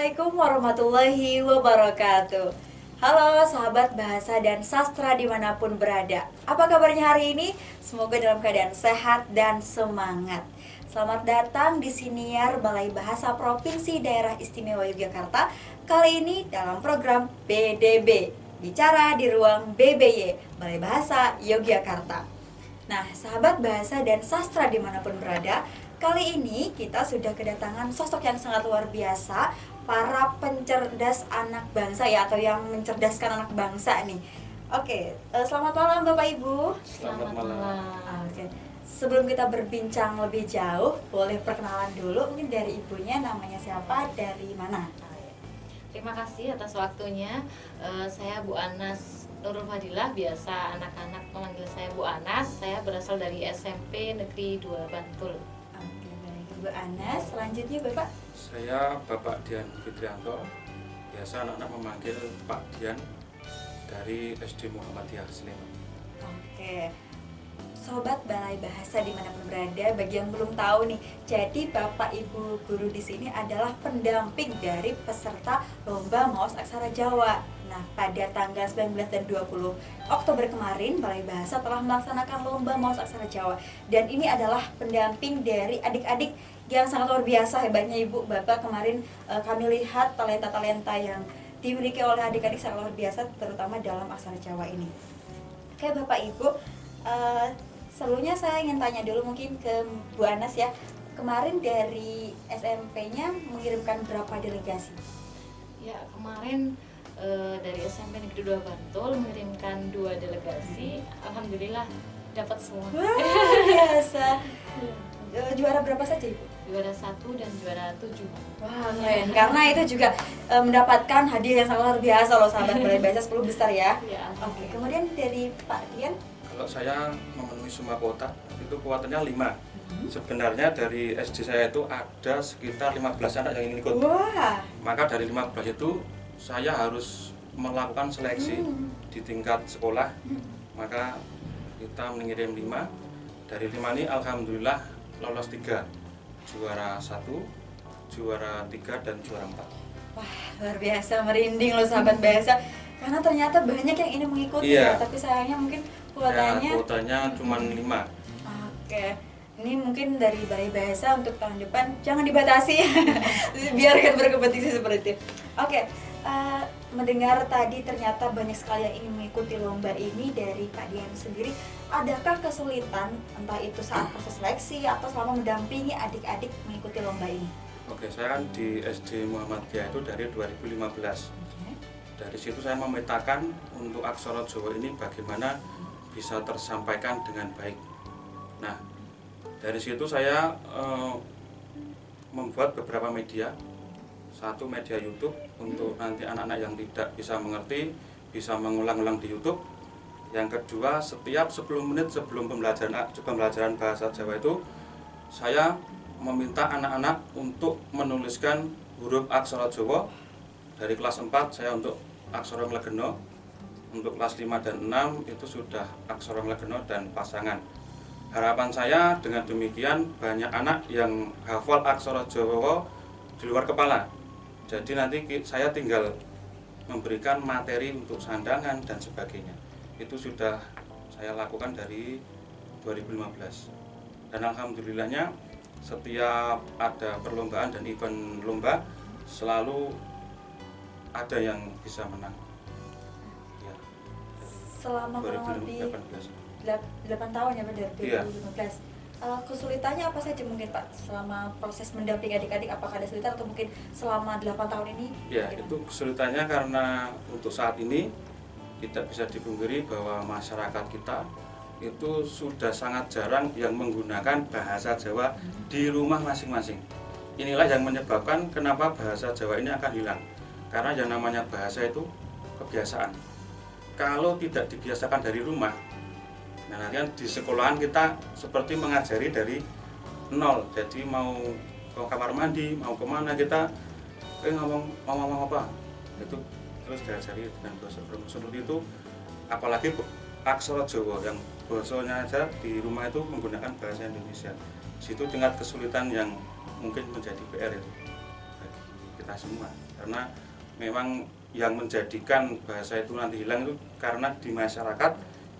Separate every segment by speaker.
Speaker 1: Assalamualaikum warahmatullahi wabarakatuh. Halo sahabat bahasa dan sastra dimanapun berada. Apa kabarnya hari ini? Semoga dalam keadaan sehat dan semangat. Selamat datang di Siniar Balai Bahasa Provinsi Daerah Istimewa Yogyakarta. Kali ini dalam program BDB, bicara di ruang BBY, Balai Bahasa Yogyakarta. Nah, sahabat bahasa dan sastra dimanapun berada, kali ini kita sudah kedatangan sosok yang sangat luar biasa, para pencerdas anak bangsa ya, atau yang mencerdaskan anak bangsa nih. Oke, selamat malam Bapak Ibu.
Speaker 2: Selamat malam.
Speaker 1: Oke, sebelum kita berbincang lebih jauh, boleh perkenalan dulu mungkin dari ibunya, namanya siapa, dari mana?
Speaker 2: Terima kasih atas waktunya. Saya Bu Anas Nurul Fadilah, biasa anak-anak memanggil saya Bu Anas. Saya berasal dari SMP Negeri 2 Bantul.
Speaker 1: Oke, baik Bu Anas. Selanjutnya Bapak.
Speaker 3: Saya Bapak Dian Fitrianto, biasa anak-anak memanggil Pak Dian dari SD Muhammadiyah Sleman.
Speaker 1: Oke, Sobat Balai Bahasa dimanapun berada, bagi yang belum tahu nih, jadi Bapak Ibu guru di sini adalah pendamping dari peserta Lomba Maos Aksara Jawa. Nah, pada tanggal 19 dan 20 Oktober kemarin, Balai Bahasa telah melaksanakan Lomba Maos Aksara Jawa. Dan ini adalah pendamping dari adik-adik yang sangat luar biasa hebatnya Ibu. Bapak kemarin kami lihat talenta-talenta yang dimiliki oleh adik-adik sangat luar biasa, terutama dalam aksara Jawa ini. Oke Bapak Ibu, sebelumnya saya ingin tanya dulu mungkin ke Bu Anas ya. Kemarin dari SMP-nya mengirimkan berapa delegasi?
Speaker 2: Ya, kemarin dari SMP Negeri 2 Bantul mengirimkan 2 delegasi. Alhamdulillah dapat semua.
Speaker 1: Wah, biasa. Juara berapa saja Ibu?
Speaker 2: Juara 1 dan juara 7.
Speaker 1: Wah, keren. Karena itu juga mendapatkan hadiah yang sangat luar biasa loh sahabat Balai Bahasa 10 besar ya.
Speaker 2: Ya,
Speaker 1: Oke, kemudian dari Pak Dian?
Speaker 3: Kalau saya memenuhi semua kuota, itu kuotanya 5. Sebenarnya dari SD saya itu ada sekitar 15 anak yang ingin ikut.
Speaker 1: Wah.
Speaker 3: Maka dari 15 itu saya harus melakukan seleksi di tingkat sekolah. Maka kita mengirim 5. Dari 5 ini alhamdulillah lolos 3. Juara 1, juara 3, dan juara 4.
Speaker 1: Wah, luar biasa, merinding loh sahabat bahasa. Karena ternyata banyak yang ingin mengikuti ya,
Speaker 3: Iya.
Speaker 1: tapi sayangnya mungkin
Speaker 3: Ya,
Speaker 1: kuotanya.
Speaker 3: kuotanya cuma 5.
Speaker 1: Oke, ini mungkin dari Balai Bahasa untuk tahun depan jangan dibatasi, biarkan berkompetisi seperti itu. Oke, mendengar tadi ternyata banyak sekali yang ingin mengikuti lomba ini. Dari Pak Dian sendiri, adakah kesulitan entah itu saat proses seleksi atau selama mendampingi adik-adik mengikuti lomba ini?
Speaker 3: Oke, saya kan di SD Muhammadiyah itu dari 2015. Dari situ saya memetakan untuk aksara Jawa ini bagaimana bisa tersampaikan dengan baik. Nah, dari situ saya membuat beberapa media. Satu media YouTube untuk nanti anak-anak yang tidak bisa mengerti bisa mengulang-ulang di YouTube. Yang kedua, setiap 10 menit sebelum pembelajaran bahasa Jawa itu saya meminta anak-anak untuk menuliskan huruf aksara Jawa. Dari kelas 4 saya untuk aksara Nglegena, untuk kelas 5 dan 6 itu sudah aksara Nglegena dan pasangan. Harapan saya dengan demikian banyak anak yang hafal aksara Jawa di luar kepala. Jadi nanti saya tinggal memberikan materi untuk sandangan dan sebagainya. Itu sudah saya lakukan dari 2015. Dan alhamdulillahnya setiap ada perlombaan dan event lomba selalu ada yang bisa menang. Ya.
Speaker 1: Selama kurang lebih
Speaker 3: 2018.
Speaker 1: 8 tahun ya Pak, dari
Speaker 3: Iya.
Speaker 1: 2015. Kesulitannya apa saja mungkin Pak selama proses mendampingi adik-adik? Apakah ada kesulitan atau mungkin selama 8 tahun ini?
Speaker 3: Ya, itu kesulitannya karena untuk saat ini tidak bisa dipungkiri bahwa masyarakat kita itu sudah sangat jarang yang menggunakan bahasa Jawa di rumah masing-masing. Inilah yang menyebabkan kenapa bahasa Jawa ini akan hilang. Karena yang namanya bahasa itu kebiasaan. Kalau tidak dibiasakan dari rumah, nah nanti kan di sekolahan kita seperti mengajari dari nol. Jadi mau ke kamar mandi, mau kemana kita ngomong apa, itu terus diajari dengan bahasa seperti itu. Apalagi aksara Jawa yang bahasanya aja di rumah itu menggunakan bahasa Indonesia. Situ tingkat kesulitan yang mungkin menjadi PR itu bagi kita semua. karena memang yang menjadikan bahasa itu nanti hilang itu karena di masyarakat,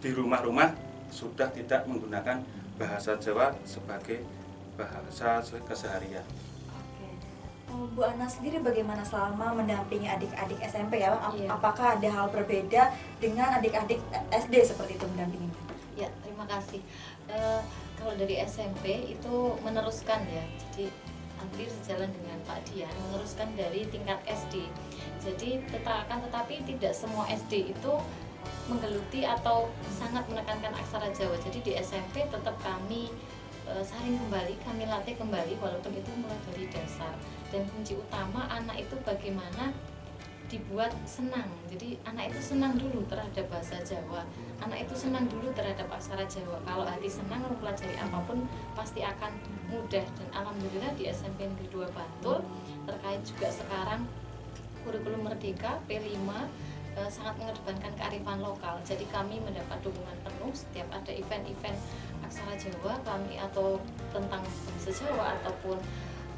Speaker 3: di rumah-rumah sudah tidak menggunakan bahasa Jawa sebagai bahasa keseharian.
Speaker 1: Oke. Bu Ana sendiri bagaimana selama mendampingi adik-adik SMP ya?
Speaker 2: Iya.
Speaker 1: Apakah ada hal berbeda dengan adik-adik SD seperti itu mendampingi?
Speaker 2: Ya, terima kasih. Kalau dari SMP itu meneruskan ya, jadi hampir sejalan dengan Pak Dian, meneruskan dari tingkat SD. Jadi tetapi tidak semua SD itu menggeluti atau sangat menekankan aksara Jawa. Jadi di SMP tetap kami saring kembali, kami latih kembali walaupun itu mulai dari dasar. Dan kunci utama anak itu bagaimana dibuat senang. Jadi anak itu senang dulu terhadap bahasa Jawa. Anak itu senang dulu terhadap aksara Jawa. Kalau hati senang mempelajari apapun pasti akan mudah. Dan alhamdulillah di SMP Negeri 2 Bantul terkait juga sekarang kurikulum Merdeka P5 sangat mengedepankan kearifan lokal. Jadi kami mendapat dukungan penuh setiap ada event-event aksara Jawa kami atau tentang bahasa Jawa ataupun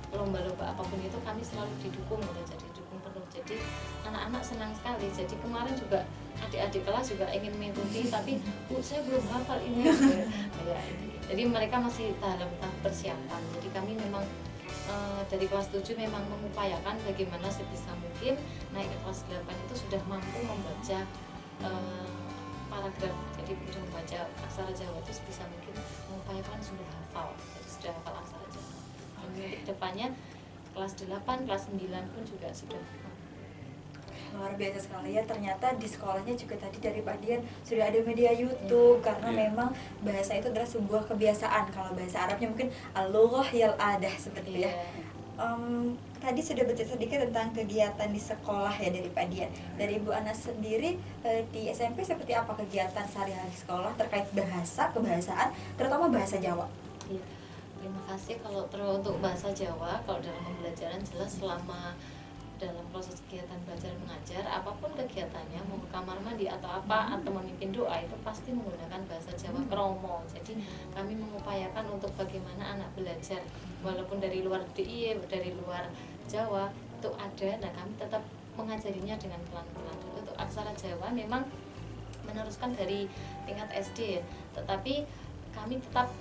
Speaker 2: lomba-lomba apapun itu kami selalu didukung gitu. Jadi dukung penuh. Jadi anak-anak senang sekali. Jadi kemarin juga adik-adik kelas juga ingin mengikuti tapi Bu saya belum hafal ini. Ya, jadi mereka masih dalam tahap persiapan. Jadi kami memang dari kelas 7 memang mengupayakan bagaimana sebisa mungkin naik ke kelas 8 itu sudah mampu membaca paragraf, jadi sudah membaca aksara Jawa itu sebisa mungkin mengupayakan sudah hafal, jadi sudah hafal aksara Jawa. Nanti depannya kelas 8, kelas 9 pun juga sudah.
Speaker 1: Luar biasa sekali ya, ternyata di sekolahnya juga tadi dari Pak Dian sudah ada media YouTube karena memang bahasa itu adalah sebuah kebiasaan. Kalau bahasa Arabnya mungkin al-lughah yal adah seperti itu ya. Tadi sudah bercerita sedikit tentang kegiatan di sekolah ya dari Pak Dian. Dari Ibu Ana sendiri di SMP seperti apa kegiatan sehari-hari sekolah terkait bahasa, kebahasaan, terutama bahasa Jawa?
Speaker 2: Iya. Terima kasih. Kalau untuk bahasa Jawa, kalau dalam pembelajaran jelas selama dalam proses kegiatan belajar mengajar, apapun kegiatannya, mau ke kamar mandi atau apa, atau memimpin doa itu pasti menggunakan bahasa Jawa kromo. Jadi kami mengupayakan untuk bagaimana anak belajar walaupun dari luar DIY, dari luar Jawa itu ada, nah kami tetap mengajarinya dengan pelan-pelan. Untuk aksara Jawa memang meneruskan dari tingkat SD ya, tetapi kami tetap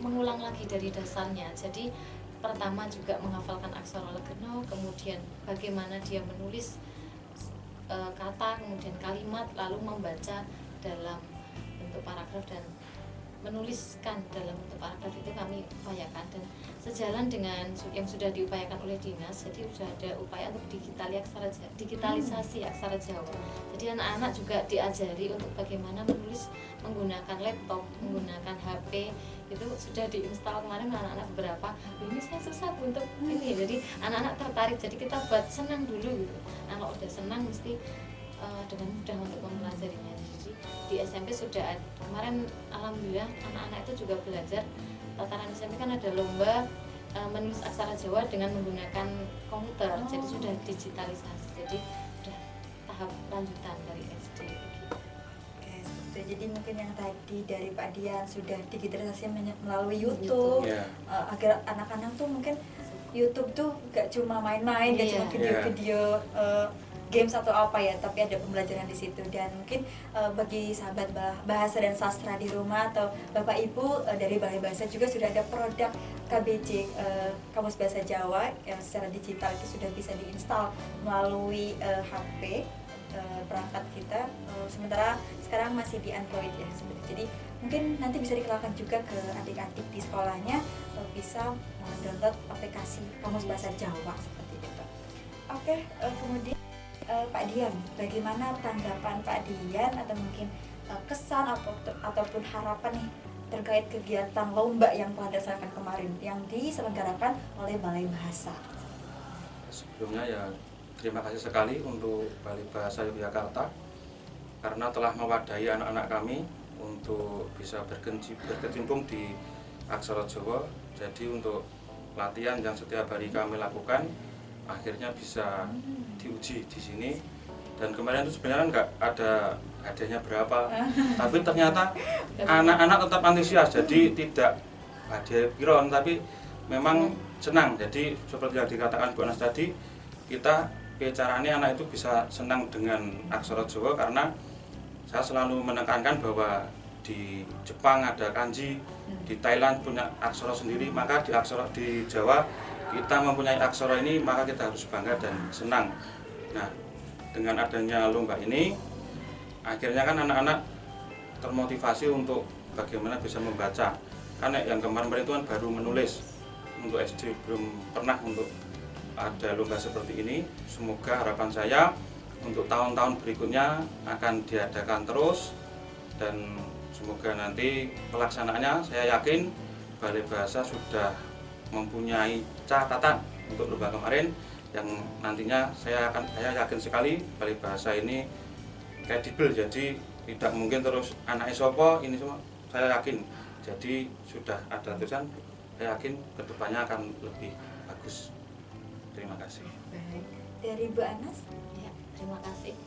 Speaker 2: mengulang lagi dari dasarnya. Jadi pertama juga menghafalkan aksara legeno, kemudian bagaimana dia menulis kata, kemudian kalimat, lalu membaca dalam bentuk paragraf dan menuliskan dalam bentuk paragraf itu kami upayakan. Dan sejalan dengan yang sudah diupayakan oleh dinas, jadi sudah ada upaya untuk digitalisasi aksara Jawa. Jadi anak-anak juga diajari untuk bagaimana menulis menggunakan laptop, menggunakan HP. Itu sudah diinstal kemarin anak-anak beberapa. Ini saya susah untuk ini, jadi anak-anak tertarik. Jadi kita buat senang dulu gitu. Nah, kalau udah senang mesti dengan mudah untuk mempelajarinya. Jadi di SMP sudah ada, kemarin alhamdulillah anak-anak itu juga belajar. Tataran SMP kan ada lomba menulis aksara Jawa dengan menggunakan komputer. Jadi sudah digitalisasi. Jadi sudah tahap lanjutan dari SD.
Speaker 1: Jadi mungkin yang tadi dari Pak Dian sudah digitalisasi melalui YouTube, agar anak-anak tuh mungkin YouTube tuh gak cuma main-main, gak cuma video-video games atau apa ya, tapi ada pembelajaran di situ. Dan mungkin bagi sahabat bahasa dan sastra di rumah atau Bapak Ibu dari Balai Bahasa juga sudah ada produk KBJ Kamus Bahasa Jawa yang secara digital itu sudah bisa diinstal melalui HP perangkat kita, sementara sekarang masih di Android ya seperti. Jadi mungkin nanti bisa dikenalkan juga ke adik-adik di sekolahnya bisa download aplikasi Kamus Bahasa Jawa seperti itu. Oke, kemudian Pak Dian, bagaimana tanggapan Pak Dian atau mungkin kesan ataupun harapan nih terkait kegiatan lomba yang telah dilaksanakan kemarin yang diselenggarakan oleh Balai Bahasa?
Speaker 3: Sebelumnya ya terima kasih sekali untuk Balai Bahasa Yogyakarta karena telah mewadahi anak-anak kami untuk bisa berkecimpung di aksara Jawa. Jadi untuk latihan yang setiap hari kami lakukan akhirnya bisa diuji di sini. Dan kemarin itu sebenarnya nggak ada hadiahnya berapa, tapi ternyata anak-anak tetap antusias. Jadi tidak hadiah piron, tapi memang senang. Jadi seperti yang dikatakan Bu Anas tadi, kita piye carane anak itu bisa senang dengan aksara Jawa, karena saya selalu menekankan bahwa di Jepang ada kanji, di Thailand punya aksara sendiri, maka di Jawa kita mempunyai aksara ini, maka kita harus bangga dan senang. Nah, dengan adanya lomba ini akhirnya kan anak-anak termotivasi untuk bagaimana bisa membaca. Karena yang kemarin itu kan baru menulis, untuk SD belum pernah untuk ada lomba seperti ini. Semoga harapan saya untuk tahun-tahun berikutnya akan diadakan terus, dan semoga nanti pelaksanaannya saya yakin Balai Bahasa sudah mempunyai catatan untuk lomba kemarin, yang nantinya saya yakin sekali Balai Bahasa ini kredibel, jadi tidak mungkin terus anak sopo ini semua, saya yakin. Jadi sudah ada tulisan, saya yakin kedepannya akan lebih bagus. Terima kasih.
Speaker 1: Baik. Dari Bu Anas?
Speaker 2: Ya, terima kasih.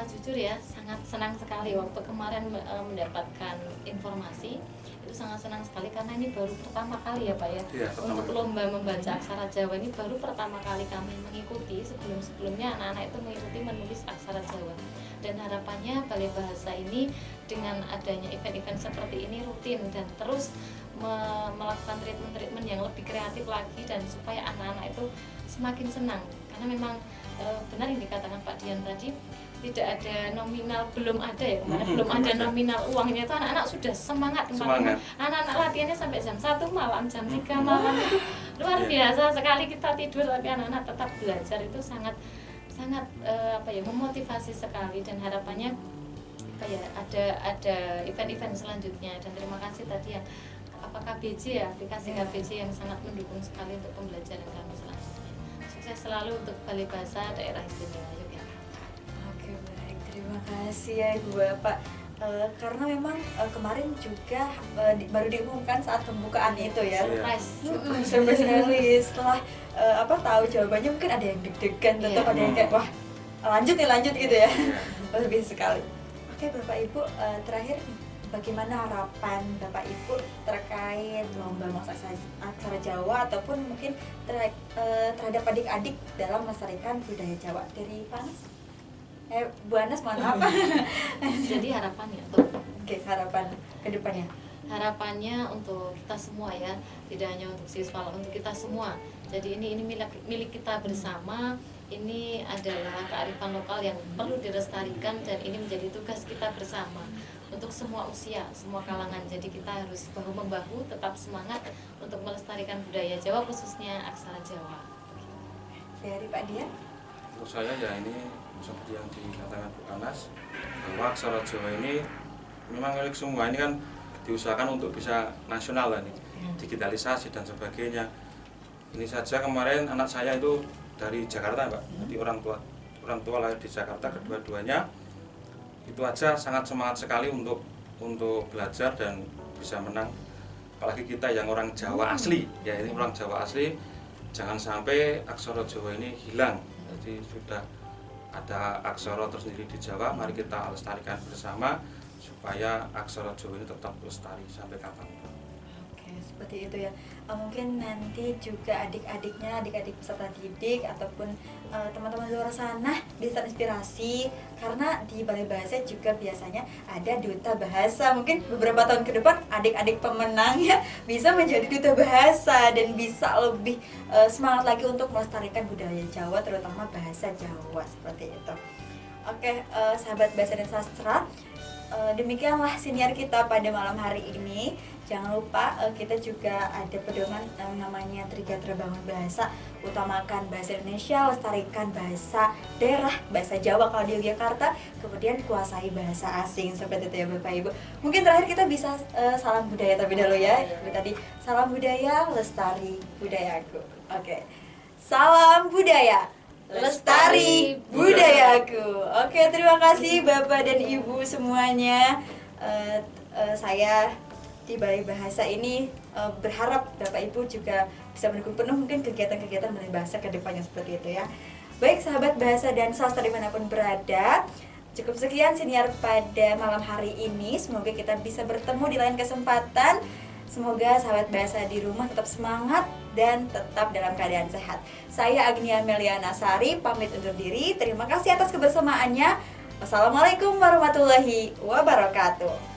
Speaker 2: Jujur ya, sangat senang sekali waktu kemarin mendapatkan informasi. Itu sangat senang sekali karena ini baru pertama kali ya Pak ya.
Speaker 3: Iya,
Speaker 2: Untuk lomba membaca aksara Jawa ini baru pertama kali kami mengikuti. Sebelum-sebelumnya anak-anak itu mengikuti menulis aksara Jawa. Dan harapannya Balai Bahasa ini dengan adanya event-event seperti ini rutin dan terus melakukan treatment-treatment yang lebih kreatif lagi, dan supaya anak-anak itu semakin senang. Karena memang benar yang dikatakan Pak Dian tadi, tidak ada nominal, belum ada ya kemarin, belum ada nominal uangnya, itu anak-anak sudah semangat. Anak-anak latihannya sampai jam 1 malam, jam 3 malam, itu luar biasa sekali. Kita tidur tapi anak-anak tetap belajar, itu sangat memotivasi sekali. Dan harapannya ada event-event selanjutnya. Dan terima kasih tadi yang KBJ ya, aplikasi KBJ yang sangat mendukung sekali untuk pembelajaran kami selanjutnya. Sukses selalu untuk Balai Bahasa Daerah Istimewa Yogyakarta.
Speaker 1: Oke, baik, terima kasih ya Ibu Bapak. Karena memang kemarin juga baru diumumkan saat pembukaan itu ya.
Speaker 2: Surprise.
Speaker 1: Surprise sekali. Setelah tahu jawabannya, mungkin ada yang deg-degan, tetap ada yang kayak wah lanjut gitu ya. Luar biasa sekali. Oke Bapak Ibu, terakhir nih, bagaimana harapan Bapak Ibu terkait lomba masak aksara Jawa ataupun mungkin terhadap adik-adik dalam melestarikan budaya Jawa? Dari Panas? Bu Anas, mohon maaf.
Speaker 2: Jadi harapannya untuk
Speaker 1: harapan kedepannya.
Speaker 2: Harapannya untuk kita semua ya, tidak hanya untuk siswa, untuk kita semua. Jadi ini milik kita bersama. Ini adalah kearifan lokal yang perlu dilestarikan, dan ini menjadi tugas kita bersama untuk semua usia, semua kalangan. Jadi kita harus bahu membahu, tetap semangat untuk melestarikan budaya Jawa, khususnya aksara Jawa.
Speaker 1: Dari Pak Dian?
Speaker 3: Untuk saya ya ini seperti yang dikatakan Bu Anas, bahwa aksara Jawa ini memang milik semua. Ini kan diusahakan untuk bisa nasional lah nih, digitalisasi dan sebagainya. Ini saja kemarin anak saya itu dari Jakarta Pak, jadi orang tua lahir di Jakarta kedua-duanya, itu aja sangat semangat sekali untuk belajar dan bisa menang. Apalagi kita yang orang Jawa asli, ya ini orang Jawa asli, jangan sampai aksara Jawa ini hilang. Jadi sudah ada aksara tersendiri di Jawa, mari kita lestarikan bersama supaya aksara Jawa ini tetap lestari sampai kapanpun.
Speaker 1: Oke, seperti itu ya. Mungkin nanti juga adik peserta didik ataupun teman-teman di luar sana bisa inspirasi, karena di Balai Bahasa juga biasanya ada duta bahasa. Mungkin beberapa tahun ke depan adik-adik pemenangnya bisa menjadi duta bahasa dan bisa lebih semangat lagi untuk melestarikan budaya Jawa, terutama bahasa Jawa seperti itu. Oke, sahabat bahasa dan sastra, demikianlah siniar kita pada malam hari ini. Jangan lupa kita juga ada pedoman namanya Trigatra Bangun Bahasa. Utamakan bahasa Indonesia, lestarikan bahasa daerah, bahasa Jawa kalau di Yogyakarta, kemudian kuasai bahasa asing, seperti itu ya Bapak Ibu. Mungkin terakhir kita bisa salam budaya terlebih dahulu ya. Tadi salam budaya, lestari budayaku. Oke. Salam budaya, lestari budayaku. Oke, terima kasih Bapak dan Ibu semuanya. Saya di Balai Bahasa ini berharap Bapak Ibu juga bisa mendukung penuh mungkin kegiatan-kegiatan Balai Bahasa ke depannya seperti itu ya. Baik sahabat bahasa dan sastra dimanapun berada, cukup sekian siniar pada malam hari ini. Semoga kita bisa bertemu di lain kesempatan. Semoga sahabat bahasa di rumah tetap semangat dan tetap dalam keadaan sehat. Saya Agnia Meliana Sari pamit undur diri. Terima kasih atas kebersamaannya. Wassalamualaikum warahmatullahi wabarakatuh.